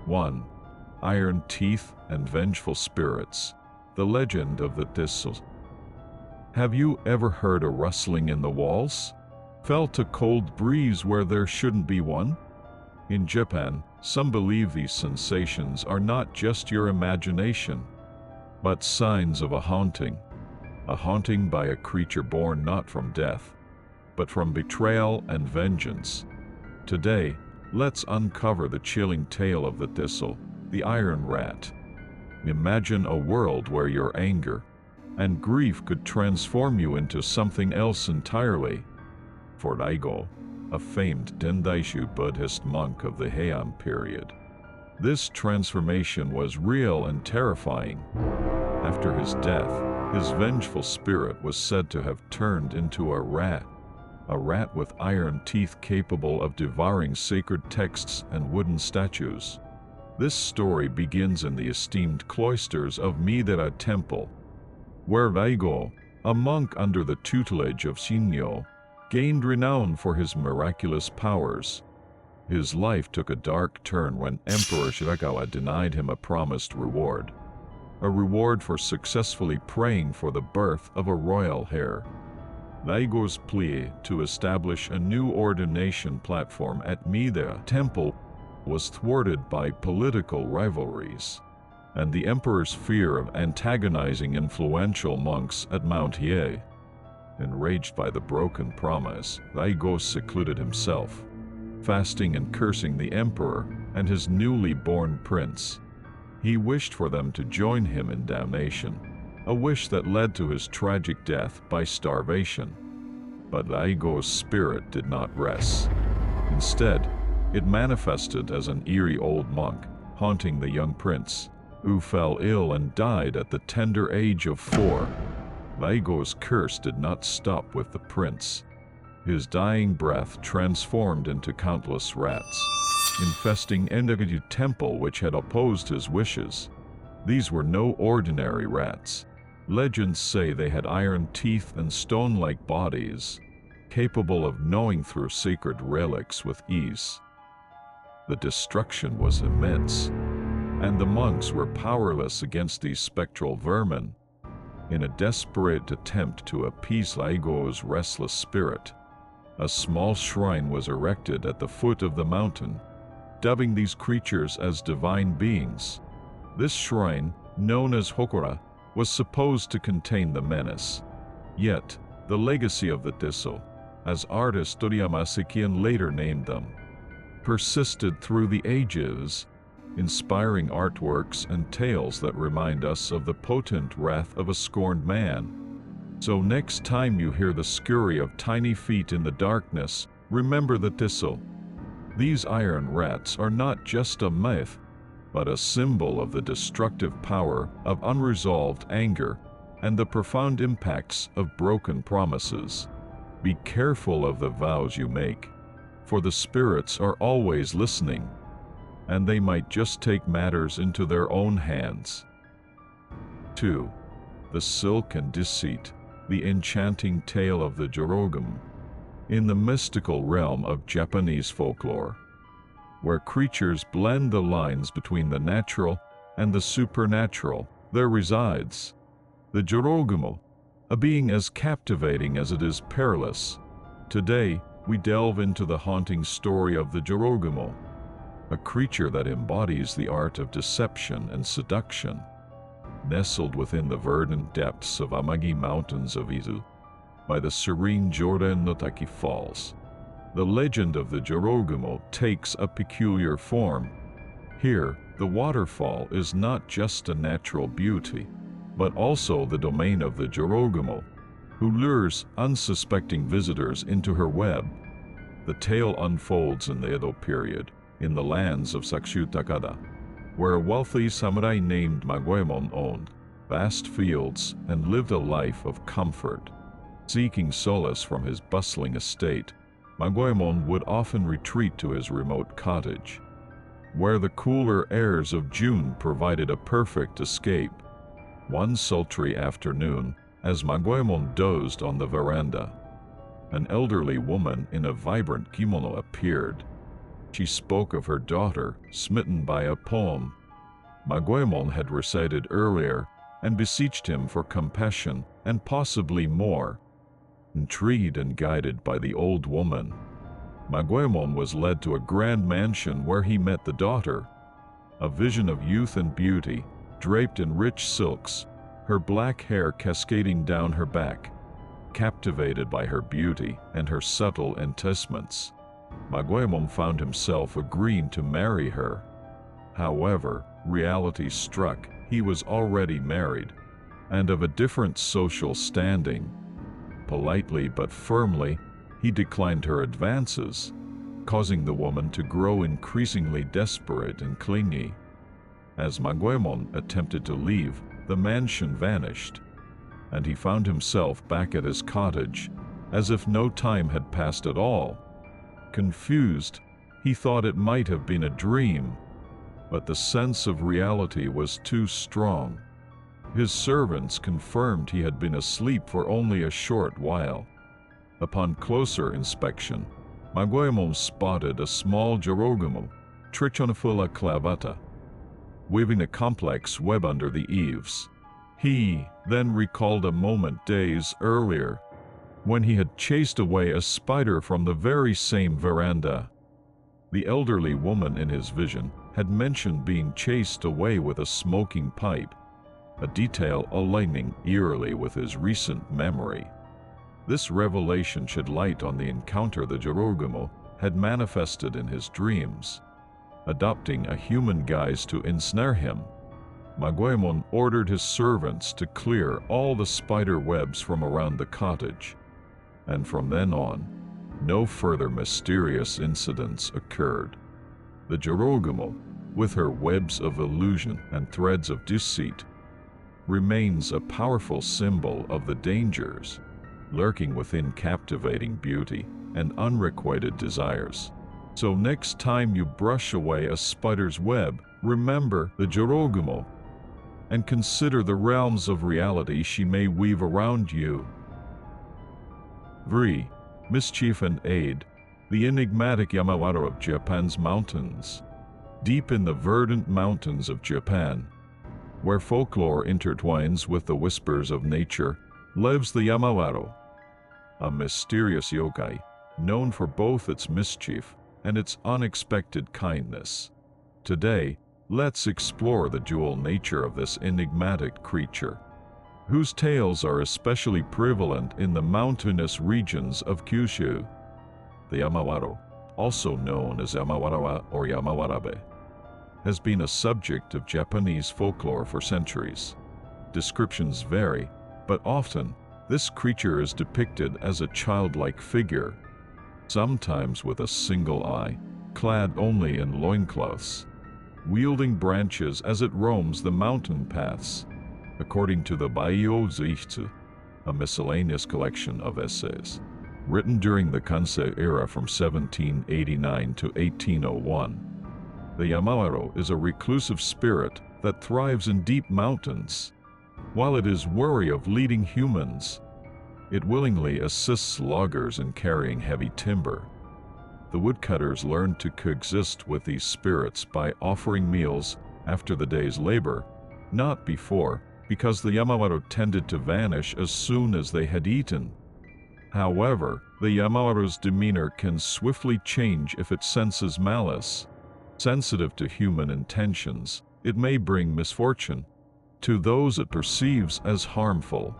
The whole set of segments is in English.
1. Iron Teeth and Vengeful Spirits. The Legend of the Thistle. Have you ever heard a rustling in the walls? Felt a cold breeze where there shouldn't be one? In Japan, some believe these sensations are not just your imagination, but signs of a haunting by a creature born not from death, but from betrayal and vengeance. Today, let's uncover the chilling tale of the Thistle, the Iron Rat. Imagine a world where your anger and grief could transform you into something else entirely. For Daigo, a famed Dendaishu Buddhist monk of the Heian period, this transformation was real and terrifying. After his death, his vengeful spirit was said to have turned into a rat with iron teeth capable of devouring sacred texts and wooden statues. This story begins in the esteemed cloisters of Midera Temple, where Daigo, a monk under the tutelage of Shinyo, gained renown for his miraculous powers. His life took a dark turn when Emperor Shirakawa denied him a promised reward, a reward for successfully praying for the birth of a royal heir. Daigo's plea to establish a new ordination platform at Midera Temple was thwarted by political rivalries, and the emperor's fear of antagonizing influential monks at Mount Hiei. Enraged by the broken promise, Daigo secluded himself, fasting and cursing the emperor and his newly born prince. He wished for them to join him in damnation, a wish that led to his tragic death by starvation. But Daigo's spirit did not rest. Instead, it manifested as an eerie old monk, haunting the young prince, who fell ill and died at the tender age of 4. Daigo's curse did not stop with the prince. His dying breath transformed into countless rats, infesting Endaguji Temple, which had opposed his wishes. These were no ordinary rats. Legends say they had iron teeth and stone-like bodies, capable of gnawing through sacred relics with ease. The destruction was immense, and the monks were powerless against these spectral vermin. In a desperate attempt to appease Daigo's restless spirit, a small shrine was erected at the foot of the mountain, dubbing these creatures as divine beings. This shrine, known as Hokora, was supposed to contain the menace. Yet, the legacy of the Thistle, as artist Toriyama Sekian later named them, persisted through the ages, inspiring artworks and tales that remind us of the potent wrath of a scorned man. So next time you hear the scurry of tiny feet in the darkness, remember the Thistle. These iron rats are not just a myth, but a symbol of the destructive power of unresolved anger and the profound impacts of broken promises. Be careful of the vows you make, for the spirits are always listening, and they might just take matters into their own hands. 2. The Silk and Deceit, the enchanting tale of the Jorogum. In the mystical realm of Japanese folklore, where creatures blend the lines between the natural and the supernatural, there resides the Jorogumo, a being as captivating as it is perilous. Today, we delve into the haunting story of the Jorogumo, a creature that embodies the art of deception and seduction. Nestled within the verdant depths of Amagi Mountains of Izu, by the serene Joren Notaki Falls, the legend of the Jorogumo takes a peculiar form. Here, the waterfall is not just a natural beauty, but also the domain of the Jorogumo, who lures unsuspecting visitors into her web. The tale unfolds in the Edo period, in the lands of Sakushu Takada, where a wealthy samurai named Magoemon owned vast fields and lived a life of comfort. Seeking solace from his bustling estate, Magoemon would often retreat to his remote cottage, where the cooler airs of June provided a perfect escape. One sultry afternoon, as Magoemon dozed on the veranda, an elderly woman in a vibrant kimono appeared. She spoke of her daughter, smitten by a poem Magoemon had recited earlier, and beseeched him for compassion and possibly more. Intrigued and guided by the old woman, Magoemon was led to a grand mansion where he met the daughter. A vision of youth and beauty, draped in rich silks, her black hair cascading down her back. Captivated by her beauty and her subtle enticements, Magoemon found himself agreeing to marry her. However, reality struck. He was already married, and of a different social standing. Politely but firmly, he declined her advances, causing the woman to grow increasingly desperate and clingy. As Magoemon attempted to leave, the mansion vanished, and he found himself back at his cottage, as if no time had passed at all. Confused, he thought it might have been a dream, but the sense of reality was too strong. His servants confirmed he had been asleep for only a short while. Upon closer inspection, Magoemon spotted a small Jorogumo, Trichonophylla clavata, weaving a complex web under the eaves. He then recalled a moment days earlier, when he had chased away a spider from the very same veranda. The elderly woman in his vision had mentioned being chased away with a smoking pipe, a detail aligning eerily with his recent memory. This revelation shed light on the encounter the Jorogumo had manifested in his dreams. Adopting a human guise to ensnare him, Magoemon ordered his servants to clear all the spider webs from around the cottage, and from then on, no further mysterious incidents occurred. The Jorogumo, with her webs of illusion and threads of deceit, remains a powerful symbol of the dangers lurking within captivating beauty and unrequited desires. So next time you brush away a spider's web, remember the Jorogumo and consider the realms of reality she may weave around you. 3. Mischief and Aid, the enigmatic Yamawaro of Japan's mountains. Deep in the verdant mountains of Japan, where folklore intertwines with the whispers of nature, lives the Yamawaro, a mysterious yokai known for both its mischief and its unexpected kindness. Today, let's explore the dual nature of this enigmatic creature, whose tales are especially prevalent in the mountainous regions of Kyushu. The Yamawaro, also known as Yamawarawa or Yamawarabe, has been a subject of Japanese folklore for centuries. Descriptions vary, but often this creature is depicted as a childlike figure, sometimes with a single eye, clad only in loincloths, wielding branches as it roams the mountain paths. According to the Baiyo-zuichitsu, a miscellaneous collection of essays written during the Kansei era from 1789 to 1801, the Yamawaro is a reclusive spirit that thrives in deep mountains. While it is wary of leading humans, it willingly assists loggers in carrying heavy timber. The woodcutters learned to coexist with these spirits by offering meals after the day's labor, not before, because the Yamawaro tended to vanish as soon as they had eaten. However, the Yamawaro's demeanor can swiftly change if it senses malice. Sensitive to human intentions, it may bring misfortune to those it perceives as harmful.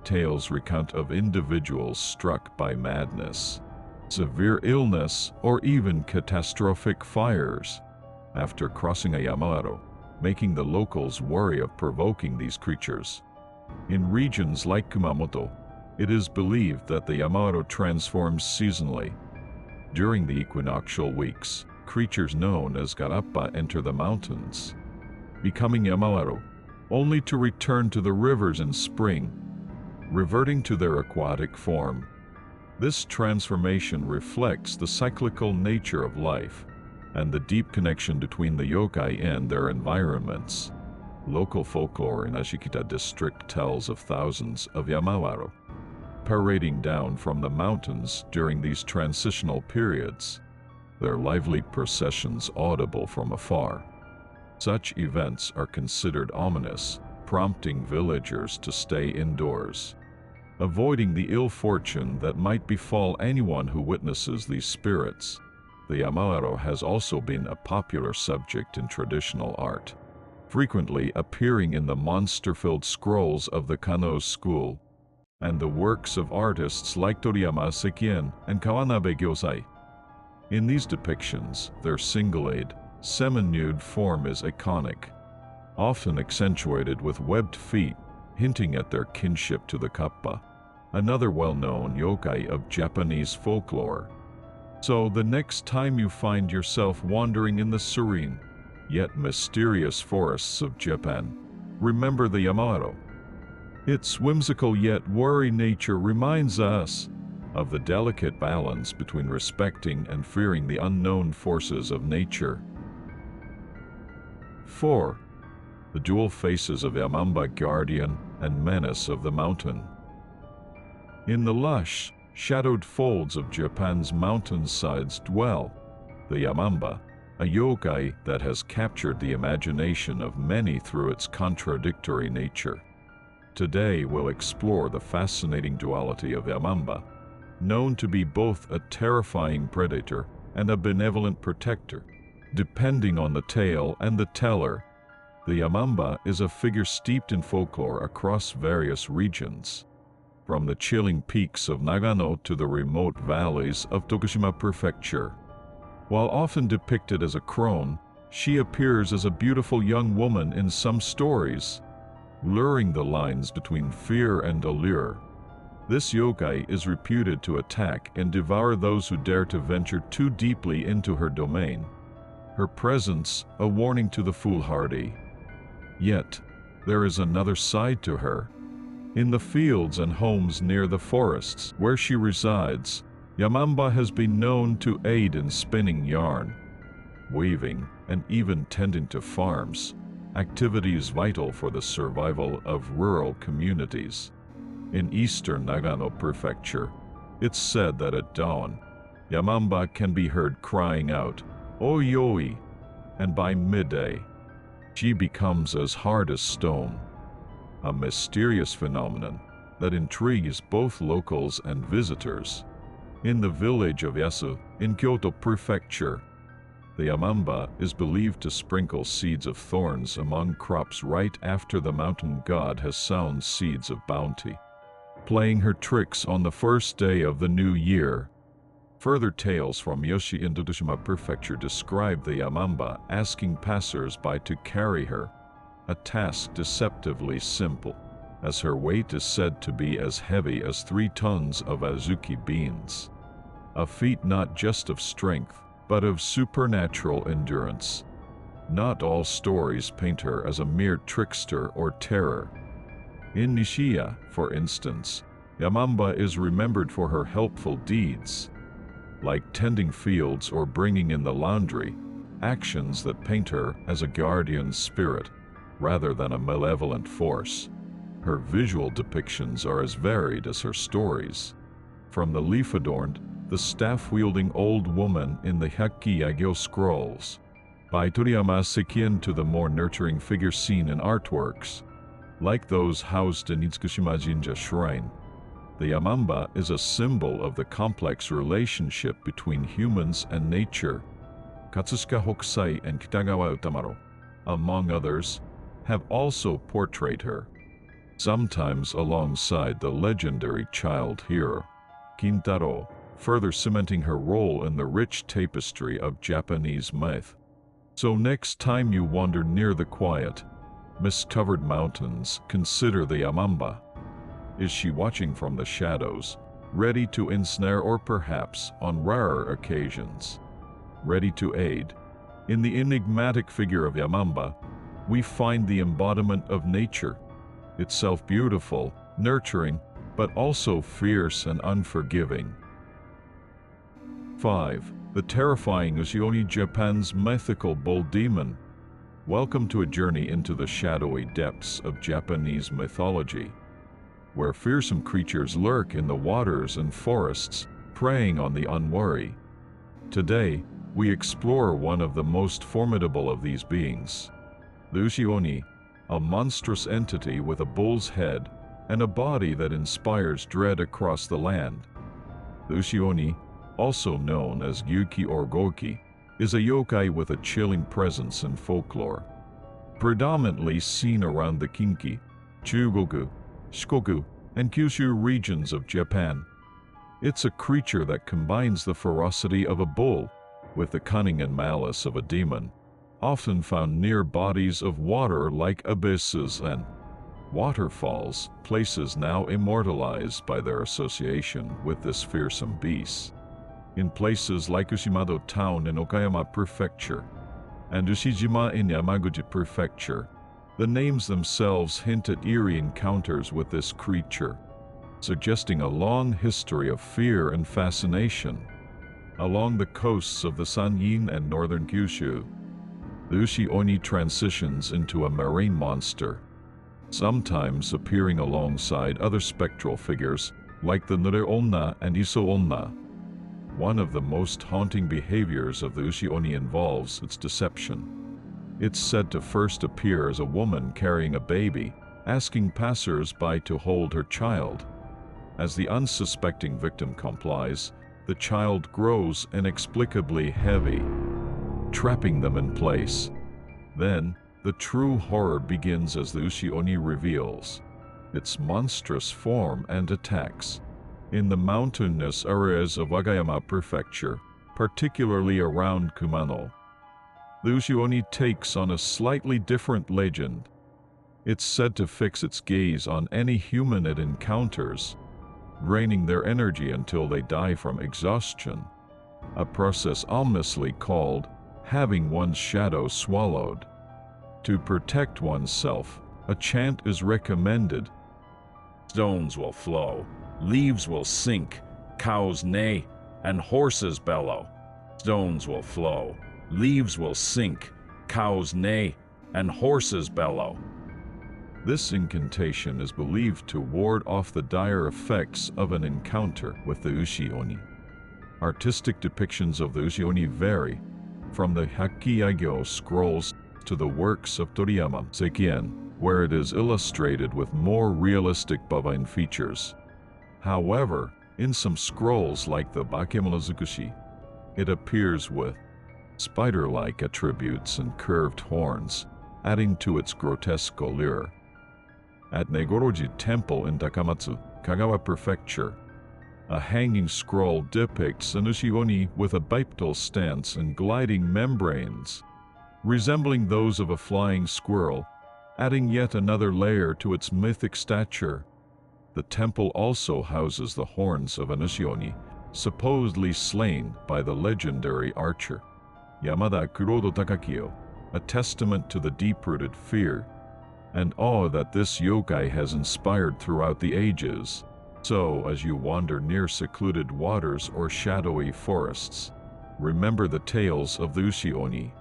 Tales recount of individuals struck by madness, severe illness, or even catastrophic fires after crossing a Yamawaro, making the locals wary of provoking these creatures. In regions like Kumamoto, it is believed that the Yamawaro transforms seasonally. During the equinoctial weeks, creatures known as Garappa enter the mountains, becoming Yamawaro, only to return to the rivers in spring, reverting to their aquatic form. This transformation reflects the cyclical nature of life and the deep connection between the yokai and their environments. Local folklore in Ashikita district tells of thousands of Yamawaro parading down from the mountains during these transitional periods. their lively processions audible from afar. Such events are considered ominous, prompting villagers to stay indoors, avoiding the ill fortune that might befall anyone who witnesses these spirits. The Yamaero has also been a popular subject in traditional art, frequently appearing in the monster-filled scrolls of the Kano school and the works of artists like Toriyama Sekien and Kawanabe Gyosai. In these depictions, their single-eyed, semi-nude form is iconic, often accentuated with webbed feet, hinting at their kinship to the kappa, another well-known yokai of Japanese folklore. So the next time you find yourself wandering in the serene, yet mysterious forests of Japan, remember the Yamaero. Its whimsical yet wary nature reminds us of the delicate balance between respecting and fearing the unknown forces of nature. 4. The dual faces of Yamamba, guardian and menace of the mountain. In the lush, shadowed folds of Japan's mountainsides dwell the Yamamba, a yokai that has captured the imagination of many through its contradictory nature. Today we'll explore the fascinating duality of Yamamba, known to be both a terrifying predator and a benevolent protector. Depending on the tale and the teller, the Yamamba is a figure steeped in folklore across various regions, from the chilling peaks of Nagano to the remote valleys of Tokushima Prefecture. While often depicted as a crone, she appears as a beautiful young woman in some stories, blurring the lines between fear and allure. This yokai is reputed to attack and devour those who dare to venture too deeply into her domain, her presence a warning to the foolhardy. Yet, there is another side to her. In the fields and homes near the forests where she resides, Yamamba has been known to aid in spinning yarn, weaving, and even tending to farms, activities vital for the survival of rural communities. In eastern Nagano Prefecture, it's said that at dawn, Yamamba can be heard crying out, "Oyoi," and by midday, she becomes as hard as stone, a mysterious phenomenon that intrigues both locals and visitors. In the village of Yasu, in Kyoto Prefecture, the Yamamba is believed to sprinkle seeds of thorns among crops right after the mountain god has sown seeds of bounty, playing her tricks on the first day of the new year. Further tales from Yoshi in Tokushima Prefecture describe the Yamamba asking passers-by to carry her, a task deceptively simple, as her weight is said to be as heavy as 3 tons of azuki beans, a feat not just of strength, but of supernatural endurance. Not all stories paint her as a mere trickster or terror. In Nishiya, for instance, Yamamba is remembered for her helpful deeds, like tending fields or bringing in the laundry, actions that paint her as a guardian spirit, rather than a malevolent force. Her visual depictions are as varied as her stories, from the leaf-adorned, the staff-wielding old woman in the Hyakki Yagyo scrolls by Toriyama Sekien to the more nurturing figure seen in artworks, like those housed in Itsukushima Jinja Shrine. The Yamamba is a symbol of the complex relationship between humans and nature. Katsushika Hokusai and Kitagawa Utamaro, among others, have also portrayed her, sometimes alongside the legendary child hero, Kintaro, further cementing her role in the rich tapestry of Japanese myth. So next time you wander near the quiet, mist-covered mountains, consider the Yamamba. Is she watching from the shadows, ready to ensnare, or perhaps, on rarer occasions, ready to aid? In the enigmatic figure of Yamamba, we find the embodiment of nature, itself beautiful, nurturing, but also fierce and unforgiving. 5. The terrifying Ushiyoni, Japan's mythical bull demon. Welcome to a journey into the shadowy depths of Japanese mythology, where fearsome creatures lurk in the waters and forests, preying on the unwary. Today, we explore one of the most formidable of these beings, the Ushi-Oni, a monstrous entity with a bull's head and a body that inspires dread across the land. The Ushi-Oni, also known as Yuki or Goki, is a yokai with a chilling presence in folklore. Predominantly seen around the Kinki, Chugoku, Shikoku, and Kyushu regions of Japan. It's a creature that combines the ferocity of a bull with the cunning and malice of a demon, often found near bodies of water like abysses and waterfalls, places now immortalized by their association with this fearsome beast. In places like Ushimado Town in Okayama Prefecture and Ushijima in Yamaguchi Prefecture, the names themselves hint at eerie encounters with this creature, suggesting a long history of fear and fascination. Along the coasts of the Sanyin and northern Kyushu, the Ushi-Oni transitions into a marine monster, sometimes appearing alongside other spectral figures like the Nure-Onna and Iso-Onna. One of the most haunting behaviors of the Ushi-Oni involves its deception. It's said to first appear as a woman carrying a baby, asking passers-by to hold her child. As the unsuspecting victim complies, the child grows inexplicably heavy, trapping them in place. Then, the true horror begins as the Ushi-Oni reveals its monstrous form and attacks. In the mountainous areas of Wagayama Prefecture, particularly around Kumano, the Ushi-Oni takes on a slightly different legend. It's said to fix its gaze on any human it encounters, draining their energy until they die from exhaustion, a process ominously called having one's shadow swallowed. To protect oneself, a chant is recommended. Stones will flow, leaves will sink, cows neigh, and horses bellow. Stones will flow, leaves will sink, cows neigh, and horses bellow. This incantation is believed to ward off the dire effects of an encounter with the Ushi-Oni. Artistic depictions of the Ushi-Oni vary, from the Hakkyaegyo scrolls to the works of Toriyama Seikien, where it is illustrated with more realistic bovine features. However, in some scrolls like the Bakemonozukushi, it appears with spider-like attributes and curved horns, adding to its grotesque allure. At Negoroji Temple in Takamatsu, Kagawa Prefecture, a hanging scroll depicts an Ushi-Oni with a bipedal stance and gliding membranes, resembling those of a flying squirrel, adding yet another layer to its mythic stature. The temple also houses the horns of an Ushi-Oni, supposedly slain by the legendary archer Yamada Kurodo Takakiyo, a testament to the deep-rooted fear and awe that this yokai has inspired throughout the ages. So, as you wander near secluded waters or shadowy forests, remember the tales of the Ushi-Oni.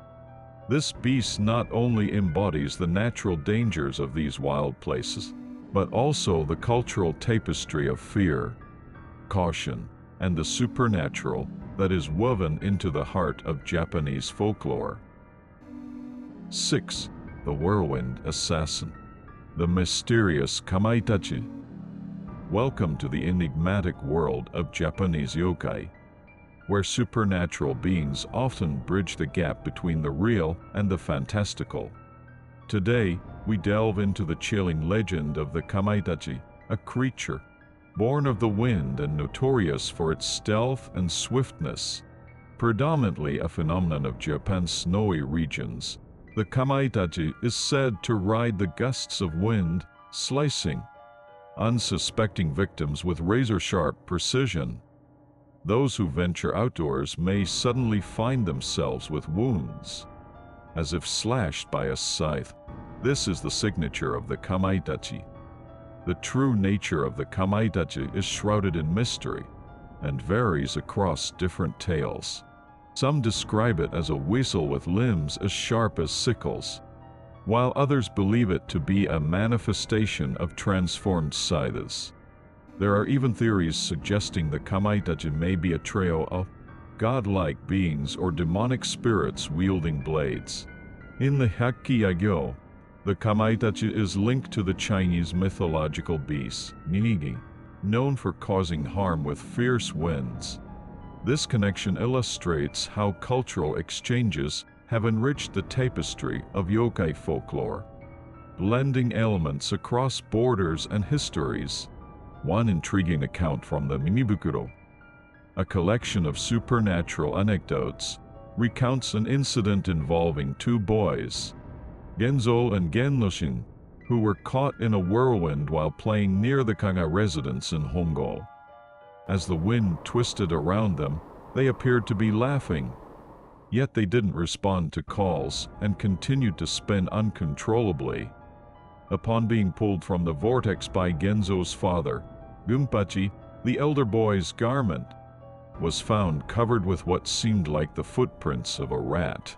This beast not only embodies the natural dangers of these wild places, but also the cultural tapestry of fear, caution, and the supernatural that is woven into the heart of Japanese folklore. 6. The Whirlwind Assassin. The mysterious Kamaitachi. Welcome to the enigmatic world of Japanese yokai, where supernatural beings often bridge the gap between the real and the fantastical. Today, we delve into the chilling legend of the Kamaitachi, a creature born of the wind and notorious for its stealth and swiftness. Predominantly a phenomenon of Japan's snowy regions, the Kamaitachi is said to ride the gusts of wind, slicing unsuspecting victims with razor-sharp precision. Those who venture outdoors may suddenly find themselves with wounds, as if slashed by a scythe. This is the signature of the Kamaitachi. The true nature of the Kamaitachi is shrouded in mystery and varies across different tales. Some describe it as a weasel with limbs as sharp as sickles, while others believe it to be a manifestation of transformed scythes. There are even theories suggesting the Kamaitachi may be a trio of godlike beings or demonic spirits wielding blades. In the Hakkiyagyo, the Kamaitachi is linked to the Chinese mythological beast, Nigi, known for causing harm with fierce winds. This connection illustrates how cultural exchanges have enriched the tapestry of yokai folklore, blending elements across borders and histories. One intriguing account from the Mimibukuro, a collection of supernatural anecdotes, recounts an incident involving two boys, Genzo and Genloshin, who were caught in a whirlwind while playing near the Kanga residence in Hongo. As the wind twisted around them, they appeared to be laughing. Yet they didn't respond to calls and continued to spin uncontrollably. Upon being pulled from the vortex by Genzo's father, Gumpachi, the elder boy's garment was found covered with what seemed like the footprints of a rat.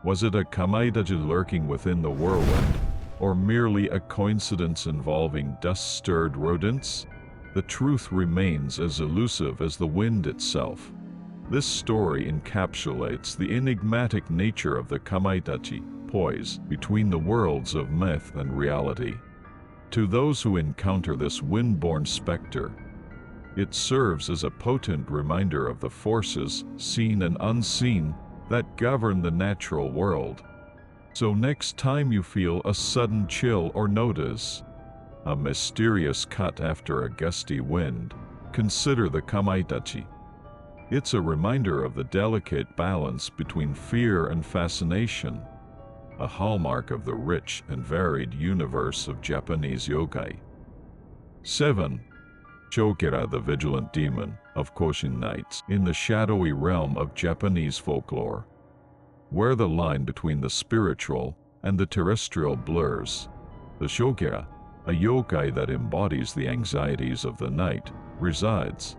Was it a Kamaitachi lurking within the whirlwind, or merely a coincidence involving dust-stirred rodents? The truth remains as elusive as the wind itself. This story encapsulates the enigmatic nature of the Kamaitachi, poise between the worlds of myth and reality. To those who encounter this wind-borne specter, it serves as a potent reminder of the forces, seen and unseen, that govern the natural world. So next time you feel a sudden chill or notice a mysterious cut after a gusty wind, consider the Kamaitachi. It's a reminder of the delicate balance between fear and fascination, a hallmark of the rich and varied universe of Japanese yokai. 7. Shokera, the vigilant demon of Koshin nights in the shadowy realm of Japanese folklore, where the line between the spiritual and the terrestrial blurs. The Shokera, a yokai that embodies the anxieties of the night, resides.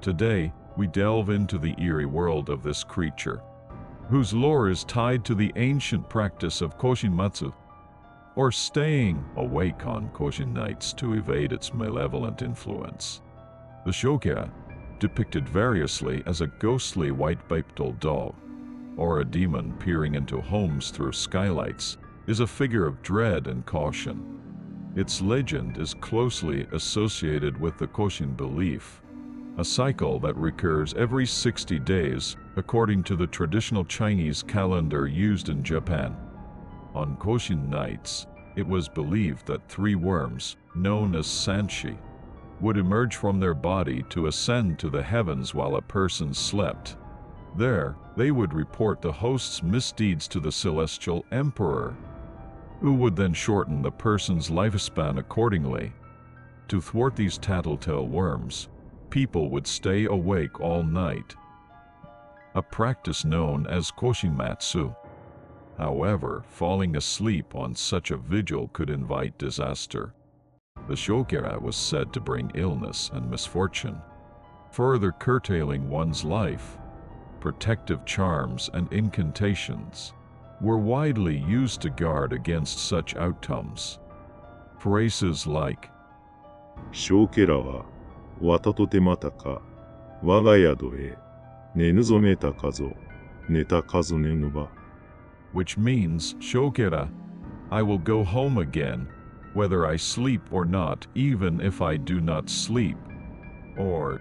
Today, we delve into the eerie world of this creature, whose lore is tied to the ancient practice of Koshinmatsu, or staying awake on Koshin nights to evade its malevolent influence. The Shokera, depicted variously as a ghostly white-bipedal dog, or a demon peering into homes through skylights, is a figure of dread and caution. Its legend is closely associated with the Koshin belief, a cycle that recurs every 60 days according to the traditional Chinese calendar used in Japan. On Koshin nights, it was believed that 3 worms, known as sanshi, would emerge from their body to ascend to the heavens while a person slept. There, they would report the host's misdeeds to the celestial emperor, who would then shorten the person's lifespan accordingly. To thwart these tattletale worms, people would stay awake all night, a practice known as koshimatsu. However, falling asleep on such a vigil could invite disaster. The Shokera was said to bring illness and misfortune, further curtailing one's life. Protective charms and incantations were widely used to guard against such outcomes. Phrases like, 小家らは、わたとてまたか、我が宿へ、寝ぬぞめたかぞ、寝た数ねぬば, which means, Shokera, I will go home again, whether I sleep or not, even if I do not sleep. Or,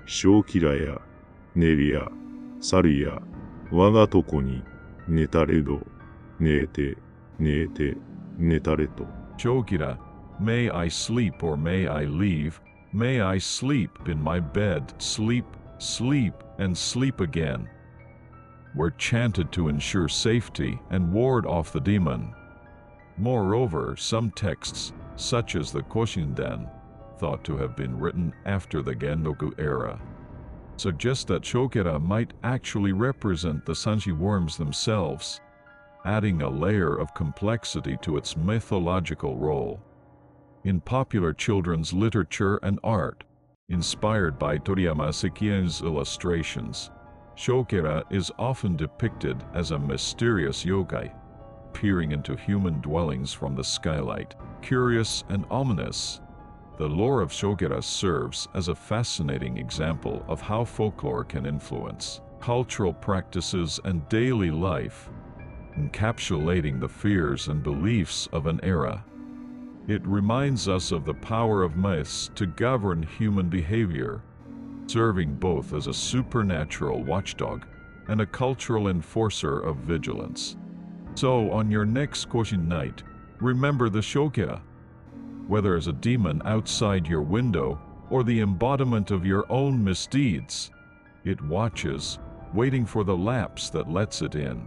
小きらや、寝りや、去りや、我がとこに、寝たれど、寝て、寝て、寝たれと。Shokira, may I sleep or may I leave, may I sleep in my bed, sleep, sleep, and sleep again, were chanted to ensure safety and ward off the demon. Moreover, some texts, such as the Koshinden, thought to have been written after the Genroku era, suggest that Shokera might actually represent the sanshi worms themselves, adding a layer of complexity to its mythological role. In popular children's literature and art, inspired by Toriyama Sekien's illustrations, Shokera is often depicted as a mysterious yokai, peering into human dwellings from the skylight, curious and ominous. The lore of Shokera serves as a fascinating example of how folklore can influence cultural practices and daily life, encapsulating the fears and beliefs of an era. It reminds us of the power of myths to govern human behavior, serving both as a supernatural watchdog and a cultural enforcer of vigilance. So, on your next Koshin night, remember the Shokya. Whether as a demon outside your window or the embodiment of your own misdeeds, it watches, waiting for the lapse that lets it in.